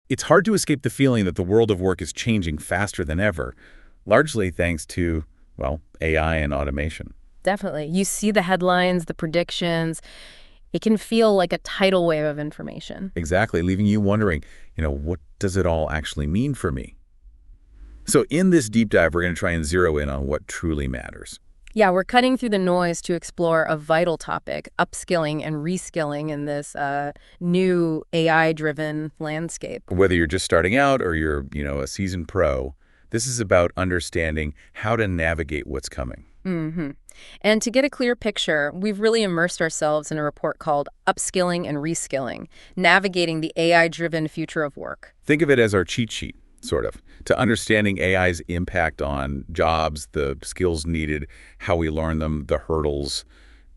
It's hard to escape the feeling that the world of work is changing faster than ever, largely thanks to, well, AI and automation. Definitely. You see the headlines, the predictions. It can feel like a tidal wave of information. Exactly, leaving you wondering, what does it all actually mean for me? So in this deep dive, we're going to try and zero in on what truly matters. Yeah, we're cutting through the noise to explore a vital topic, upskilling and reskilling in this new AI-driven landscape. Whether you're just starting out or you're, a seasoned pro, this is about understanding how to navigate what's coming. Mm-hmm. And to get a clear picture, we've really immersed ourselves in a report called Upskilling and Reskilling, Navigating the AI-Driven Future of Work. Think of it as our cheat sheet, sort of, to understanding AI's impact on jobs, the skills needed, how we learn them, the hurdles,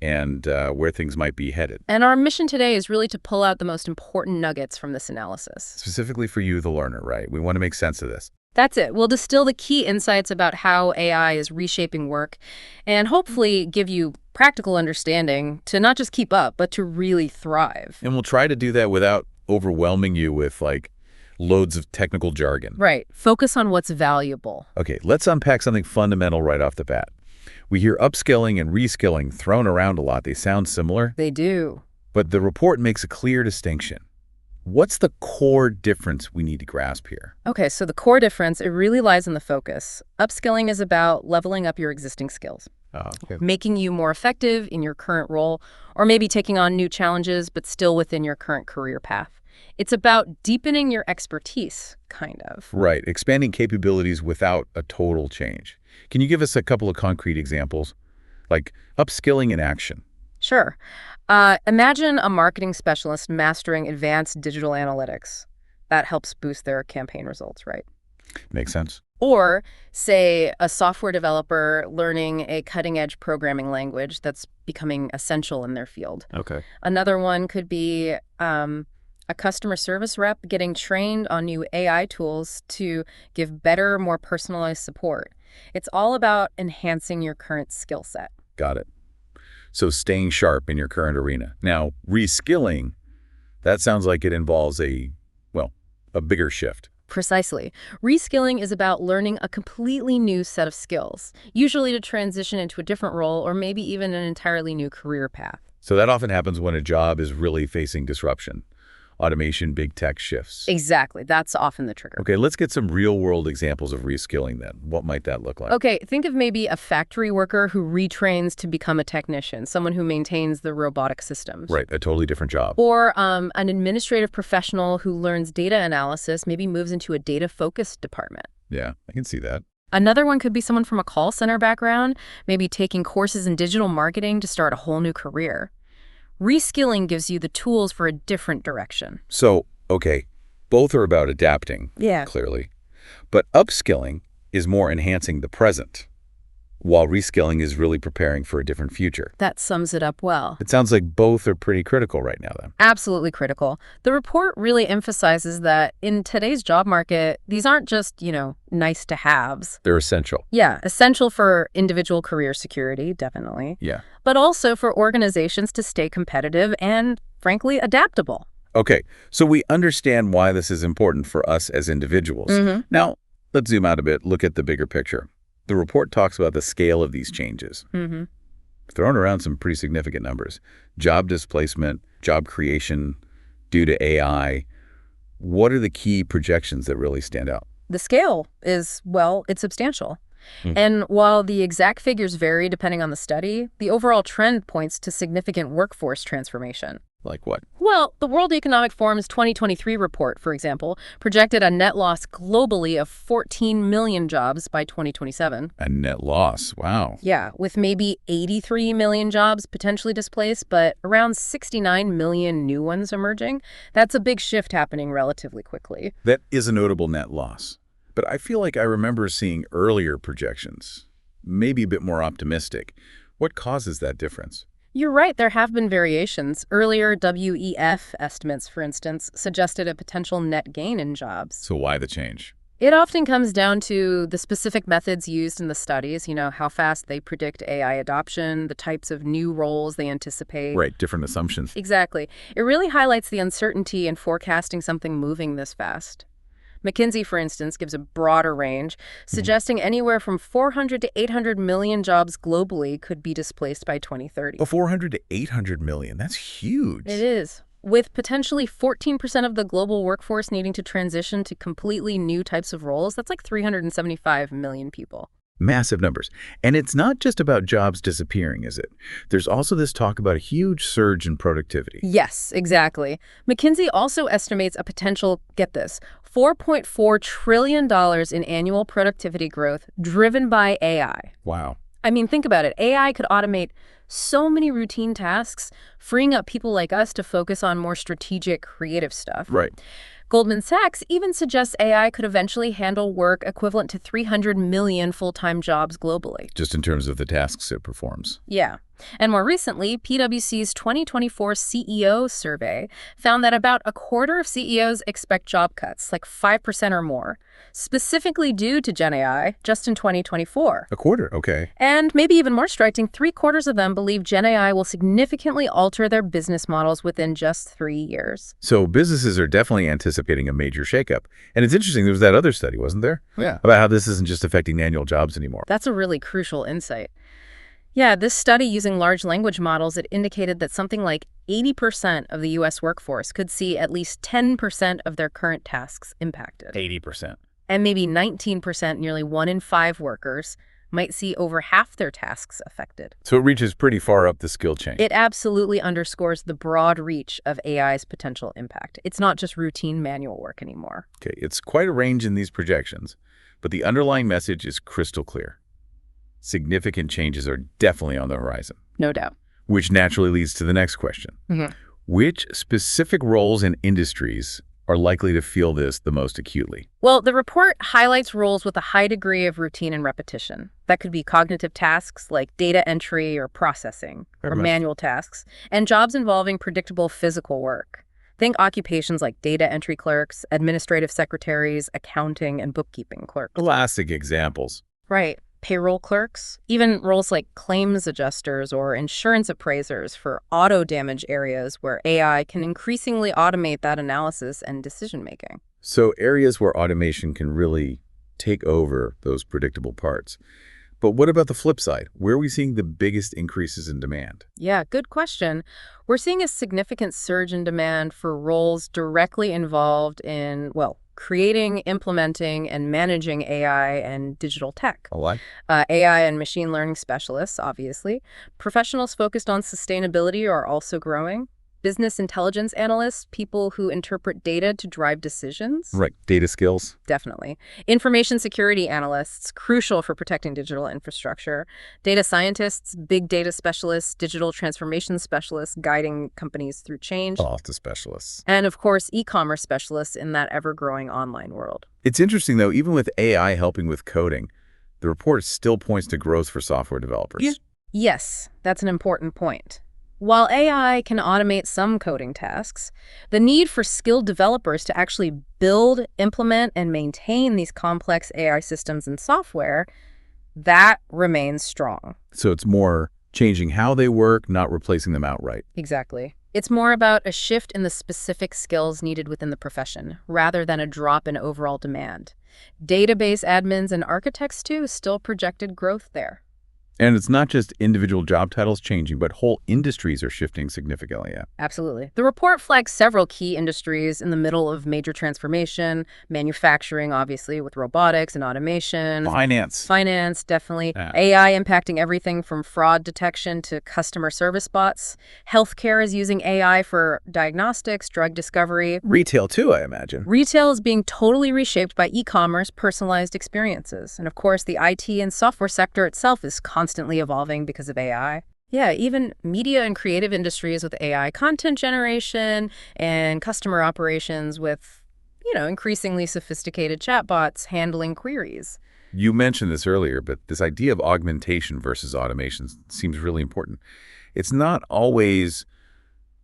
and where things might be headed. And our mission today is really to pull out the most important nuggets from this analysis. Specifically for you, the learner, right? We want to make sense of this. That's it. We'll distill the key insights about how AI is reshaping work and hopefully give you practical understanding to not just keep up, but to really thrive. And we'll try to do that without overwhelming you with, loads of technical jargon. Right. Focus on what's valuable. Okay, let's unpack something fundamental right off the bat. We hear upskilling and reskilling thrown around a lot. They sound similar. They do. But the report makes a clear distinction. What's the core difference we need to grasp here? Okay, so the core difference, it really lies in the focus. Upskilling is about leveling up your existing skills, making you more effective in your current role, or maybe taking on new challenges, but still within your current career path. It's about deepening your expertise, kind of. Right, expanding capabilities without a total change. Can you give us a couple of concrete examples? Like upskilling in action. Sure. Imagine a marketing specialist mastering advanced digital analytics. That helps boost their campaign results, right? Makes sense. Or, say, a software developer learning a cutting-edge programming language that's becoming essential in their field. Okay. Another one could be a customer service rep getting trained on new AI tools to give better, more personalized support. It's all about enhancing your current skill set. Got it. So staying sharp in your current arena. Now, reskilling, that sounds like it involves a bigger shift. Precisely. Reskilling is about learning a completely new set of skills, usually to transition into a different role or maybe even an entirely new career path. So that often happens when a job is really facing disruption. Automation, big tech shifts. Exactly. That's often the trigger. Okay, let's get some real-world examples of reskilling then. What might that look like? Okay, think of maybe a factory worker who retrains to become a technician, someone who maintains the robotic systems. Right, a totally different job. Or an administrative professional who learns data analysis, maybe moves into a data-focused department. Yeah, I can see that. Another one could be someone from a call center background, maybe taking courses in digital marketing to start a whole new career. Reskilling gives you the tools for a different direction. So, okay, both are about adapting, Yeah. clearly. But upskilling is more enhancing the present, while reskilling is really preparing for a different future. That sums it up well. It sounds like both are pretty critical right now, then. Absolutely critical. The report really emphasizes that in today's job market, these aren't just, nice to haves. They're essential. Yeah, essential for individual career security, definitely. Yeah. But also for organizations to stay competitive and, frankly, adaptable. Okay, so we understand why this is important for us as individuals. Now, let's zoom out a bit, look at the bigger picture. The report talks about the scale of these changes. Throwing around some pretty significant numbers. Job displacement, job creation due to AI. What are the key projections that really stand out? The scale is, it's substantial. And while the exact figures vary depending on the study, the overall trend points to significant workforce transformation. Like what? Well, the World Economic Forum's 2023 report, for example, projected a net loss globally of 14 million jobs by 2027. A net loss. Wow. Yeah, with maybe 83 million jobs potentially displaced, but around 69 million new ones emerging. That's a big shift happening relatively quickly. That is a notable net loss. But I feel like I remember seeing earlier projections, maybe a bit more optimistic. What causes that difference? You're right, there have been variations. Earlier WEF estimates, for instance, suggested a potential net gain in jobs. So why the change? It often comes down to the specific methods used in the studies, how fast they predict AI adoption, the types of new roles they anticipate. Right, different assumptions. Exactly. It really highlights the uncertainty in forecasting something moving this fast. McKinsey, for instance, gives a broader range, suggesting anywhere from 400 to 800 million jobs globally could be displaced by 2030. Oh, 400 to 800 million. That's huge. It is, with potentially 14% of the global workforce needing to transition to completely new types of roles. That's like 375 million people. Massive numbers. And it's not just about jobs disappearing, is it? There's also this talk about a huge surge in productivity. Yes, exactly. McKinsey also estimates a potential, get this, $4.4 trillion in annual productivity growth driven by AI. Wow. I mean, think about it. AI could automate so many routine tasks, freeing up people like us to focus on more strategic, creative stuff. Right. Goldman Sachs even suggests AI could eventually handle work equivalent to 300 million full-time jobs globally. Just in terms of the tasks it performs. Yeah. And more recently, PwC's 2024 CEO survey found that about a quarter of CEOs expect job cuts, like 5% or more, specifically due to Gen AI, just in 2024. A quarter, okay. And maybe even more striking, 3/4 of them believe Gen AI will significantly alter their business models within just 3 years. So businesses are definitely anticipating a major shakeup. And it's interesting, there was that other study, wasn't there? Yeah. About how this isn't just affecting manual jobs anymore. That's a really crucial insight. Yeah, this study using large language models, it indicated that something like 80% of the U.S. workforce could see at least 10% of their current tasks impacted. 80%. And maybe 19%, nearly 1 in 5 workers, might see over half their tasks affected. So it reaches pretty far up the skill chain. It absolutely underscores the broad reach of AI's potential impact. It's not just routine manual work anymore. Okay, it's quite a range in these projections, but the underlying message is crystal clear. Significant changes are definitely on the horizon. No doubt. Which naturally leads to the next question. Which specific roles and industries are likely to feel this the most acutely? Well, the report highlights roles with a high degree of routine and repetition. That could be cognitive tasks like data entry or processing, or manual tasks, and jobs involving predictable physical work. Think occupations like data entry clerks, administrative secretaries, accounting, and bookkeeping clerks. Classic examples. Right. Payroll clerks, even roles like claims adjusters or insurance appraisers for auto damage areas where AI can increasingly automate that analysis and decision-making. So areas where automation can really take over those predictable parts. But what about the flip side? Where are we seeing the biggest increases in demand? Yeah, good question. We're seeing a significant surge in demand for roles directly involved in, creating, implementing, and managing AI and digital tech. A lot? AI and machine learning specialists, obviously. Professionals focused on sustainability are also growing. Business intelligence analysts, people who interpret data to drive decisions. Right, data skills. Definitely. Information security analysts, crucial for protecting digital infrastructure. Data scientists, big data specialists, digital transformation specialists guiding companies through change. Data specialists. And of course, e-commerce specialists in that ever-growing online world. It's interesting, though, even with AI helping with coding, the report still points to growth for software developers. Yeah. Yes, that's an important point. While AI can automate some coding tasks, the need for skilled developers to actually build, implement, and maintain these complex AI systems and software, that remains strong. So it's more changing how they work, not replacing them outright. Exactly. It's more about a shift in the specific skills needed within the profession, rather than a drop in overall demand. Database admins and architects, too, still projected growth there. And it's not just individual job titles changing, but whole industries are shifting significantly. Yeah. Absolutely. The report flags several key industries in the middle of major transformation. Manufacturing, obviously, with robotics and automation. Finance, definitely. Yeah. AI impacting everything from fraud detection to customer service bots. Healthcare is using AI for diagnostics, drug discovery. Retail, too, I imagine. Retail is being totally reshaped by e-commerce, personalized experiences. And of course, the IT and software sector itself is constantly evolving because of AI. Yeah, even media and creative industries with AI content generation and customer operations with, increasingly sophisticated chatbots handling queries. You mentioned this earlier, but this idea of augmentation versus automation seems really important. It's not always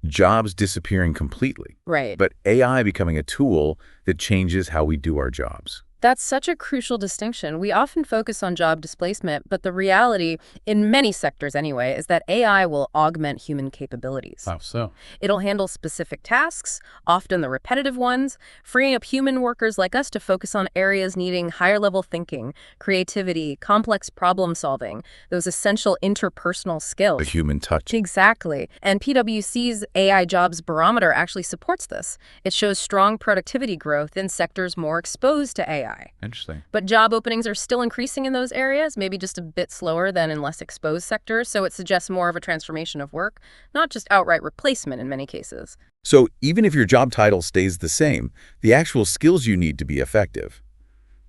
jobs disappearing completely. Right. But AI becoming a tool that changes how we do our jobs. That's such a crucial distinction. We often focus on job displacement, but the reality, in many sectors anyway, is that AI will augment human capabilities. How so? It'll handle specific tasks, often the repetitive ones, freeing up human workers like us to focus on areas needing higher-level thinking, creativity, complex problem-solving, those essential interpersonal skills. A human touch. Exactly. And PwC's AI Jobs Barometer actually supports this. It shows strong productivity growth in sectors more exposed to AI. Interesting. But job openings are still increasing in those areas, maybe just a bit slower than in less exposed sectors, so it suggests more of a transformation of work, not just outright replacement in many cases. So even if your job title stays the same, the actual skills you need to be effective,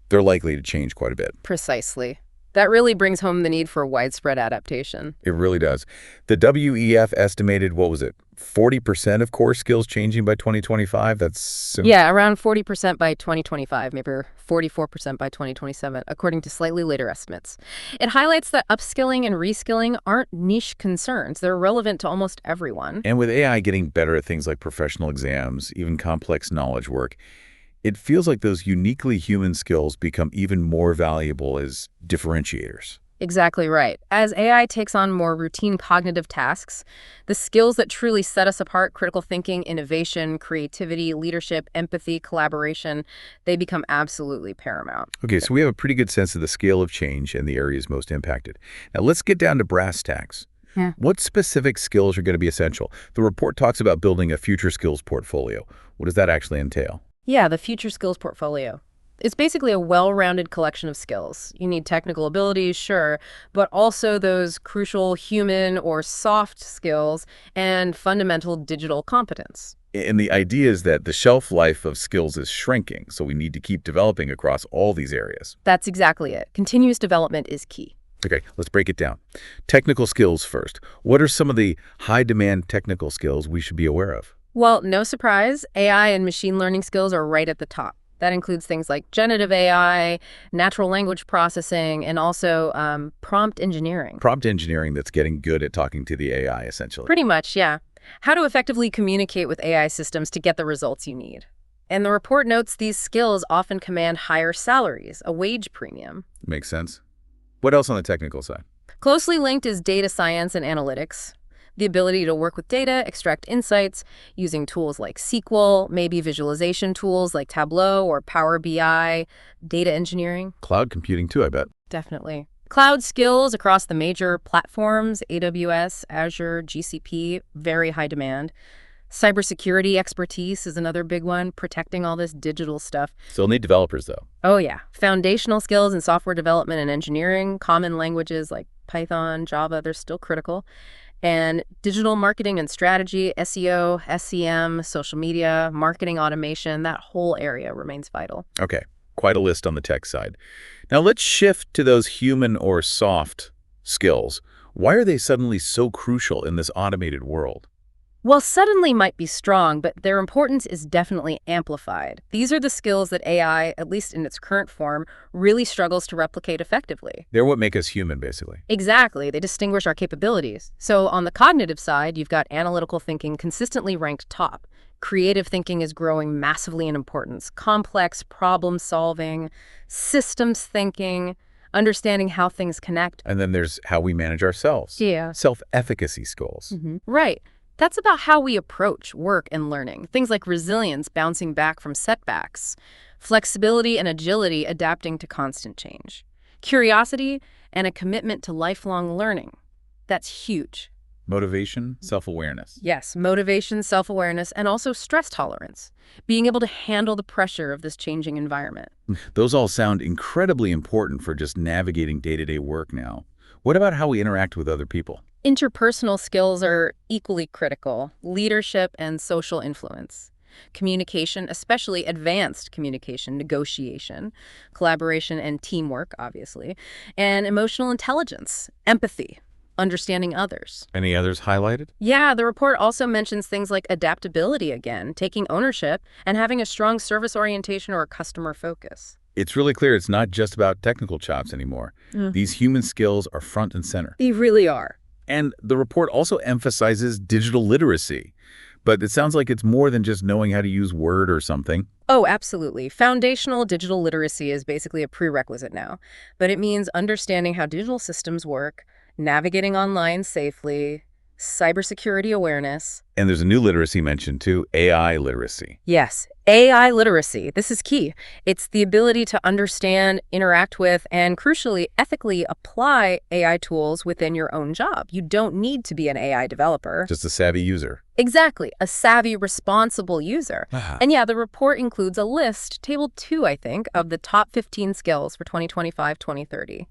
they're likely to change quite a bit. Precisely. That really brings home the need for widespread adaptation. It really does. The WEF estimated, what was it, 40% of core skills changing by 2025? Yeah, around 40% by 2025, maybe 44% by 2027, according to slightly later estimates. It highlights that upskilling and reskilling aren't niche concerns. They're relevant to almost everyone. And with AI getting better at things like professional exams, even complex knowledge work, it feels like those uniquely human skills become even more valuable as differentiators. Exactly right. As AI takes on more routine cognitive tasks, the skills that truly set us apart, critical thinking, innovation, creativity, leadership, empathy, collaboration, they become absolutely paramount. Okay, so we have a pretty good sense of the scale of change and the areas most impacted. Now let's get down to brass tacks. Yeah. What specific skills are going to be essential? The report talks about building a future skills portfolio. What does that actually entail? Yeah, the future skills portfolio. It's basically a well-rounded collection of skills. You need technical abilities, sure, but also those crucial human or soft skills and fundamental digital competence. And the idea is that the shelf life of skills is shrinking, so we need to keep developing across all these areas. That's exactly it. Continuous development is key. Okay, let's break it down. Technical skills first. What are some of the high-demand technical skills we should be aware of? Well, no surprise, AI and machine learning skills are right at the top. That includes things like generative AI, natural language processing, and also prompt engineering. Prompt engineering that's getting good at talking to the AI, essentially. Pretty much, yeah. How to effectively communicate with AI systems to get the results you need. And the report notes these skills often command higher salaries, a wage premium. Makes sense. What else on the technical side? Closely linked is data science and analytics. The ability to work with data, extract insights, using tools like SQL, maybe visualization tools like Tableau or Power BI, data engineering. Cloud computing too, I bet. Definitely. Cloud skills across the major platforms, AWS, Azure, GCP, very high demand. Cybersecurity expertise is another big one, protecting all this digital stuff. Still need developers, though. Oh, yeah. Foundational skills in software development and engineering, common languages like Python, Java, they're still critical. And digital marketing and strategy, SEO, SEM, social media, marketing automation, that whole area remains vital. Okay, quite a list on the tech side. Now let's shift to those human or soft skills. Why are they suddenly so crucial in this automated world? Well, suddenly might be strong, but their importance is definitely amplified. These are the skills that AI, at least in its current form, really struggles to replicate effectively. They're what make us human, basically. Exactly. They distinguish our capabilities. So on the cognitive side, you've got analytical thinking consistently ranked top. Creative thinking is growing massively in importance. Complex problem solving, systems thinking, understanding how things connect. And then there's how we manage ourselves. Yeah. Self-efficacy skills. Right. That's about how we approach work and learning. Things like resilience, bouncing back from setbacks, flexibility and agility, adapting to constant change, curiosity, and a commitment to lifelong learning. That's huge. Motivation, self-awareness. Yes, motivation, self-awareness, and also stress tolerance, being able to handle the pressure of this changing environment. Those all sound incredibly important for just navigating day-to-day work now. What about how we interact with other people? Interpersonal skills are equally critical, leadership and social influence. Communication, especially advanced communication, negotiation, collaboration and teamwork, obviously, and emotional intelligence, empathy, understanding others. Any others highlighted? Yeah, the report also mentions things like adaptability again, taking ownership, and having a strong service orientation or customer focus. It's really clear it's not just about technical chops anymore. These human skills are front and center. They really are. And the report also emphasizes digital literacy. But it sounds like it's more than just knowing how to use Word or something. Oh, absolutely. Foundational digital literacy is basically a prerequisite now, but it means understanding how digital systems work, navigating online safely, cybersecurity awareness. And there's a new literacy mentioned too, AI literacy. Yes, AI literacy. This is key. It's the ability to understand, interact with, and crucially, ethically apply AI tools within your own job. You don't need to be an AI developer. Just a savvy user. Exactly, a savvy, responsible user. Ah. And yeah, the report includes a list, table 2, I think, of the top 15 skills for 2025-2030.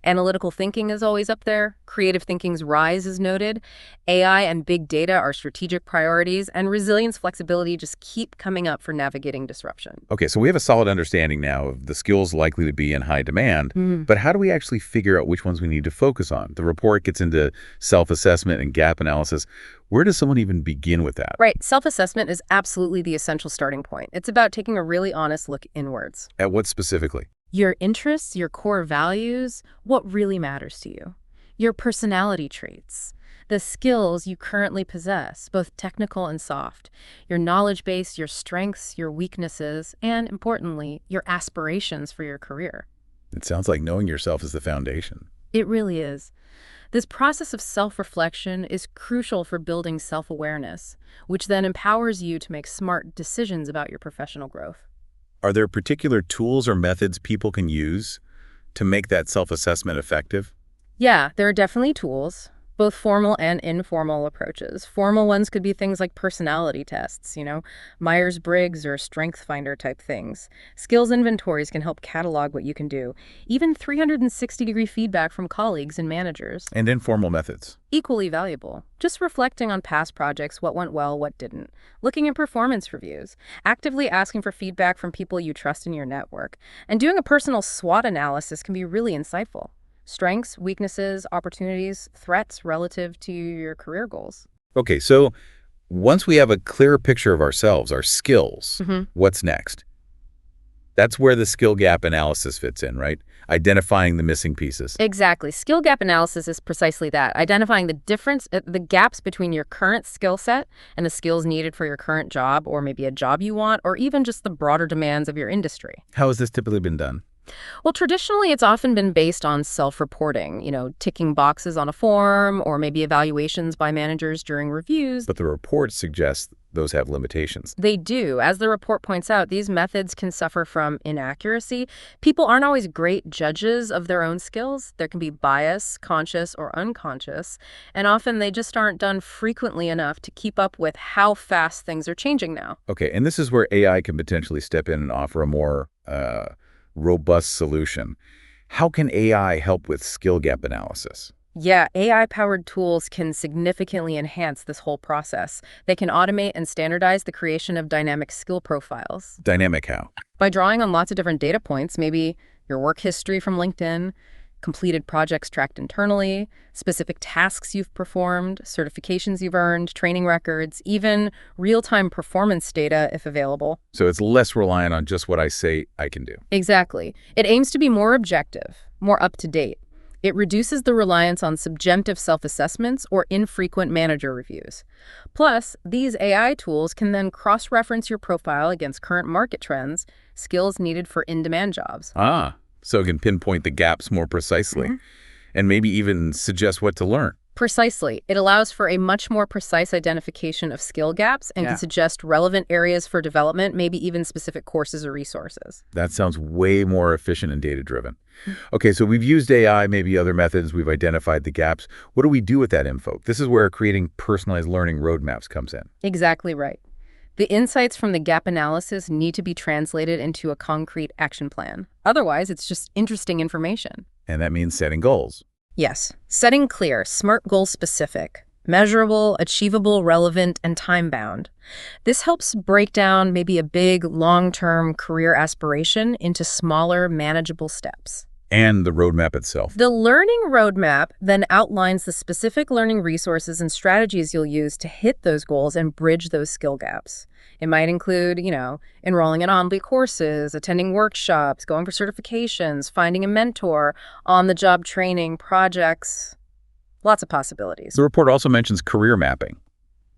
Analytical thinking is always up there. Creative thinking's rise is noted. AI and big data are strategic priorities, and resilience, flexibility just keep coming up for navigating disruption. Okay, so we have a solid understanding now of the skills likely to be in high demand, but how do we actually figure out which ones we need to focus on? The report gets into self-assessment and gap analysis. Where does someone even begin with that? Right. Self-assessment is absolutely the essential starting point. It's about taking a really honest look inwards. At what specifically? Your interests, your core values, what really matters to you. Your personality traits, the skills you currently possess, both technical and soft, your knowledge base, your strengths, your weaknesses, and importantly, your aspirations for your career. It sounds like knowing yourself is the foundation. It really is. This process of self-reflection is crucial for building self-awareness, which then empowers you to make smart decisions about your professional growth. Are there particular tools or methods people can use to make that self-assessment effective? Yeah, there are definitely tools, both formal and informal approaches. Formal ones could be things like personality tests, Myers-Briggs or StrengthsFinder type things. Skills inventories can help catalog what you can do. Even 360-degree feedback from colleagues and managers. And informal methods. Equally valuable. Just reflecting on past projects, what went well, what didn't. Looking at performance reviews. Actively asking for feedback from people you trust in your network. And doing a personal SWOT analysis can be really insightful. Strengths, weaknesses, opportunities, threats relative to your career goals. Okay, so once we have a clearer picture of ourselves, our skills, what's next? That's where the skill gap analysis fits in, right? Identifying the missing pieces. Exactly. Skill gap analysis is precisely that. Identifying the gaps between your current skill set and the skills needed for your current job, or maybe a job you want, or even just the broader demands of your industry. How has this typically been done? Well, traditionally, it's often been based on self-reporting, ticking boxes on a form or maybe evaluations by managers during reviews. But the report suggests those have limitations. They do. As the report points out, these methods can suffer from inaccuracy. People aren't always great judges of their own skills. There can be bias, conscious or unconscious, and often they just aren't done frequently enough to keep up with how fast things are changing now. Okay, and this is where AI can potentially step in and offer a more robust solution. How can AI help with skill gap analysis? Yeah, AI-powered tools can significantly enhance this whole process. They can automate and standardize the creation of dynamic skill profiles. Dynamic how? By drawing on lots of different data points, maybe your work history from LinkedIn, completed projects tracked internally, specific tasks you've performed, certifications you've earned, training records, even real-time performance data if available. So it's less reliant on just what I say I can do. Exactly. It aims to be more objective, more up-to-date. It reduces the reliance on subjective self-assessments or infrequent manager reviews. Plus, these AI tools can then cross-reference your profile against current market trends, skills needed for in-demand jobs. So it can pinpoint the gaps more precisely and maybe even suggest what to learn. Precisely. It allows for a much more precise identification of skill gaps and can suggest relevant areas for development, maybe even specific courses or resources. That sounds way more efficient and data-driven. Okay, so we've used AI, maybe other methods, we've identified the gaps. What do we do with that info? This is where creating personalized learning roadmaps comes in. Exactly right. The insights from the gap analysis need to be translated into a concrete action plan. Otherwise, it's just interesting information. And that means setting goals. Yes. Setting clear, SMART goal-specific, measurable, achievable, relevant, and time-bound. This helps break down maybe a big, long-term career aspiration into smaller, manageable steps. And the roadmap itself. The learning roadmap then outlines the specific learning resources and strategies you'll use to hit those goals and bridge those skill gaps. It might include, enrolling in online courses, attending workshops, going for certifications, finding a mentor, on-the-job training, projects, lots of possibilities. The report also mentions career mapping.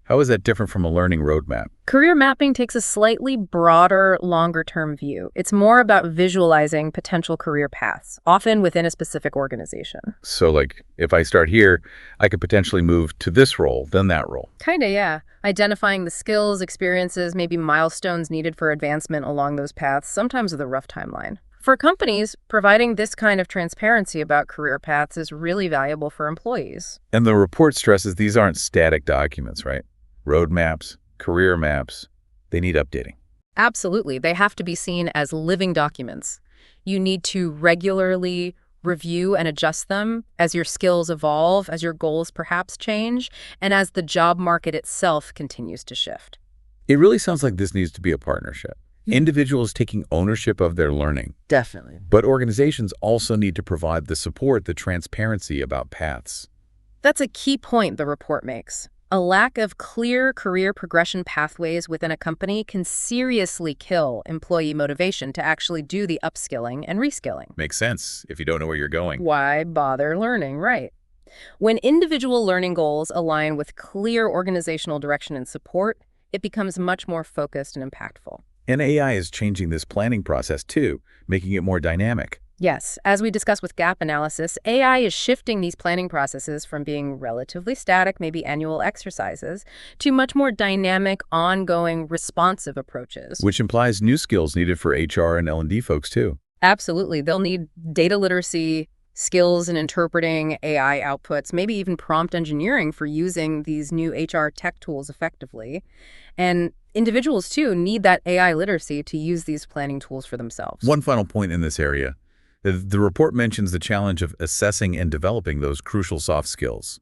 How is that different from a learning roadmap? Career mapping takes a slightly broader, longer-term view. It's more about visualizing potential career paths, often within a specific organization. So, like, if I start here, I could potentially move to this role, then that role. Kinda, yeah. Identifying the skills, experiences, maybe milestones needed for advancement along those paths, sometimes with a rough timeline. For companies, providing this kind of transparency about career paths is really valuable for employees. And the report stresses these aren't static documents, right? Roadmaps, career maps, they need updating. Absolutely. They have to be seen as living documents. You need to regularly review and adjust them as your skills evolve, as your goals perhaps change, and as the job market itself continues to shift. It really sounds like this needs to be a partnership. Individuals taking ownership of their learning. Definitely. But organizations also need to provide the support, the transparency about paths. That's a key point the report makes. A lack of clear career progression pathways within a company can seriously kill employee motivation to actually do the upskilling and reskilling. Makes sense if you don't know where you're going. Why bother learning, right? When individual learning goals align with clear organizational direction and support, it becomes much more focused and impactful. And AI is changing this planning process too, making it more dynamic. Yes, as we discussed with gap analysis, AI is shifting these planning processes from being relatively static, maybe annual exercises, to much more dynamic, ongoing, responsive approaches. Which implies new skills needed for HR and L&D folks too. Absolutely. They'll need data literacy, skills in interpreting AI outputs, maybe even prompt engineering for using these new HR tech tools effectively. And individuals, too, need that AI literacy to use these planning tools for themselves. One final point in this area. The report mentions the challenge of assessing and developing those crucial soft skills.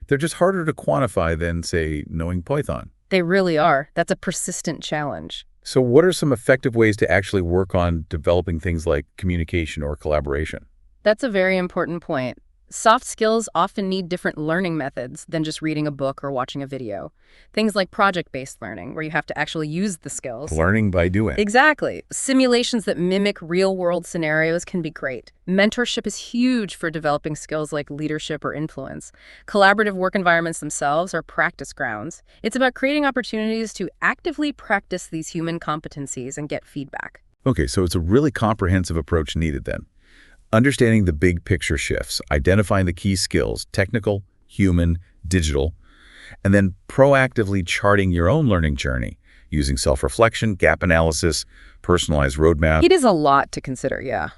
They're just harder to quantify than, say, knowing Python. They really are. That's a persistent challenge. So what are some effective ways to actually work on developing things like communication or collaboration? That's a very important point. Soft skills often need different learning methods than just reading a book or watching a video. Things like project-based learning, where you have to actually use the skills. Learning by doing. Exactly. Simulations that mimic real-world scenarios can be great. Mentorship is huge for developing skills like leadership or influence. Collaborative work environments themselves are practice grounds. It's about creating opportunities to actively practice these human competencies and get feedback. Okay, so it's a really comprehensive approach needed then. Understanding the big picture shifts, identifying the key skills, technical, human, digital, and then proactively charting your own learning journey using self-reflection, gap analysis, personalized roadmap. It is a lot to consider, yeah.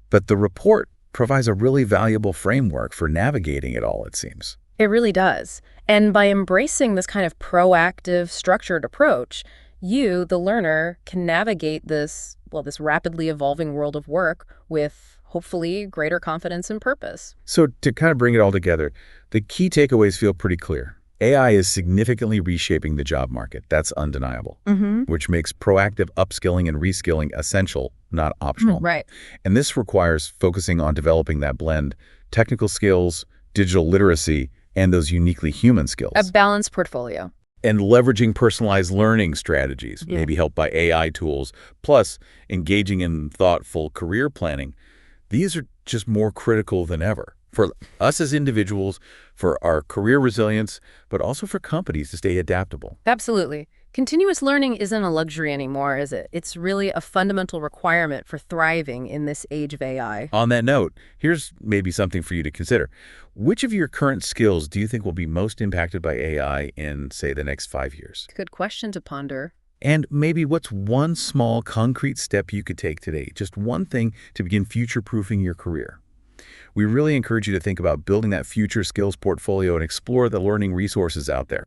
But the report provides a really valuable framework for navigating it all, it seems. It really does. And by embracing this kind of proactive, structured approach, you, the learner, can navigate this rapidly evolving world of work with hopefully greater confidence and purpose. So to kind of bring it all together, the key takeaways feel pretty clear. AI is significantly reshaping the job market. That's undeniable, which makes proactive upskilling and reskilling essential, not optional. Right. And this requires focusing on developing that blend, technical skills, digital literacy, and those uniquely human skills. A balanced portfolio. And leveraging personalized learning strategies, maybe helped by AI tools, plus engaging in thoughtful career planning. These are just more critical than ever for us as individuals, for our career resilience, but also for companies to stay adaptable. Absolutely. Continuous learning isn't a luxury anymore, is it? It's really a fundamental requirement for thriving in this age of AI. On that note, here's maybe something for you to consider. Which of your current skills do you think will be most impacted by AI in, say, the next 5 years? Good question to ponder. And maybe what's one small concrete step you could take today, just one thing to begin future-proofing your career? We really encourage you to think about building that future skills portfolio and explore the learning resources out there.